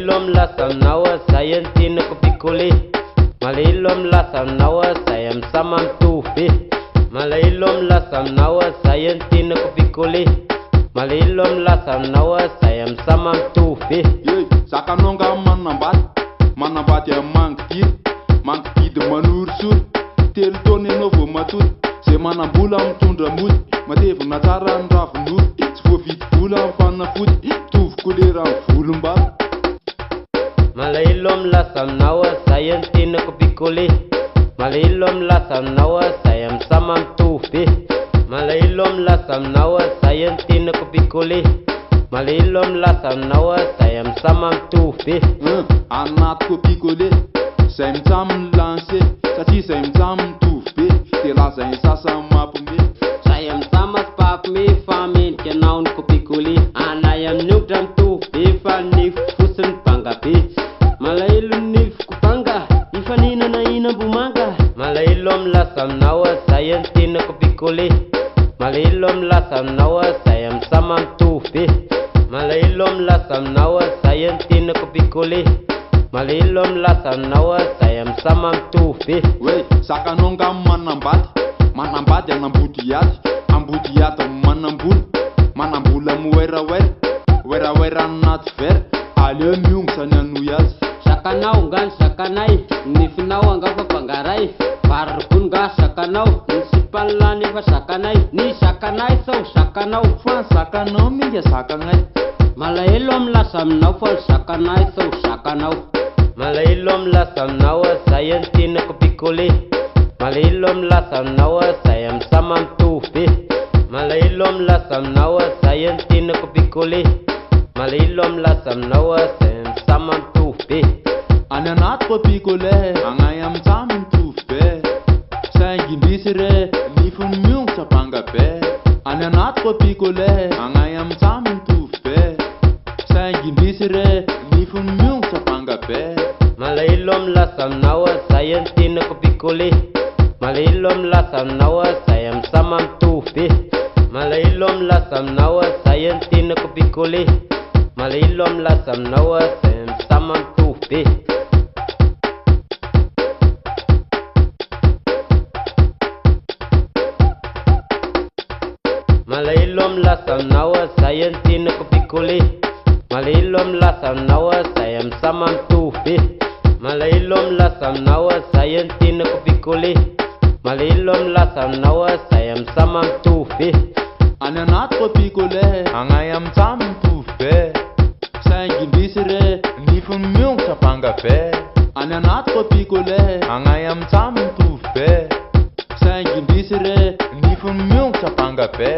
Malailom lasam nawa sayan tina kupikuli. Malailom lasam nawa sayam samam tufi. Malailom lasam nawa sayan tina kupikuli. Malailom lasam nawa sayam samam tufi. Sakanonga manambat ya mankid manur sur. Tel toni novo matut. Se manambula mtundra mut. Matevina tsara ny raviny tsy voavidy vola amin'ny fanafody tovy kolera amin'ny volom-bava. Malailom lasam nawa sayan tina kupikuli. Malailom lasam nawa sayam samam tufi. Malailom lasam nawa sayan tina kupikuli. Malailom lasam nawa sayam samam tufi. Anaty kopikole zay mitsaminy lancé satria zay mitsaminy tovy be de lazainy sasany mampome. Sayam samas papme famendrika anao ny kopikoli. Anay amin'iotra mitovy fa ny fosiny banga be. Malailo ny kopanga ifaninana inam-bomanga. Malailom lasam nawa sayan tina kopikoli. Malailom lasam nawa sayam samam tufi. Malailom lasam nawa sayan tina kopikoli. Malailom lasam nawa sayam samam tufi. Sakanonga manambady anambody yaty manambola wera anaty vera aleo miomgo zany anoy azy. Sakanao ngany sakanay nifinao angafa pangaray. Varokony nga sakanao nisipalany efa sakanay. Ny sakanay sao sakanao fa sakanao minga sakanay. Malailom lasam nawa fa sakanay sao sakanao. Malailom lasam nawa sayan tina kupikuli. Malailom lasam nawa sayam samam tufi. Malailom lasam nawa sayan tina kupikuli. Malailom lasam nawa sayam samam tufi. Any anaty kopikole agnay amin'ny tsaminy tovy be. Saingindrisy re nifiny miongotra banga be. Any anaty kopikole agnay amin'ny tsaminy tovy be. Saingindrisy re nifiny miongotra banga be. Malailom lasam nawa sayan tina kupikuli. Malailom lasam nawa sayam samam tufi. Malailom lasam nawa sayan tina kupikuli. Malailom lasam nawa sayam samam tufi. Malailom lasam nawa sayan tina kupikuli. Malailom lasam nawa sayam samam tufi. Malailom lasam nawa sayan tina kupikuli. Malailom lasam nawa sayam samam tufi. Any anaty kopikole agnay amin'ny tsaminy tovy be. Saingindrisy re nifiny miongotra banga be. Any anaty kopikole agnay amin'ny tsaminy tovy be. Saingindrisy re nifiny miongotra banga be.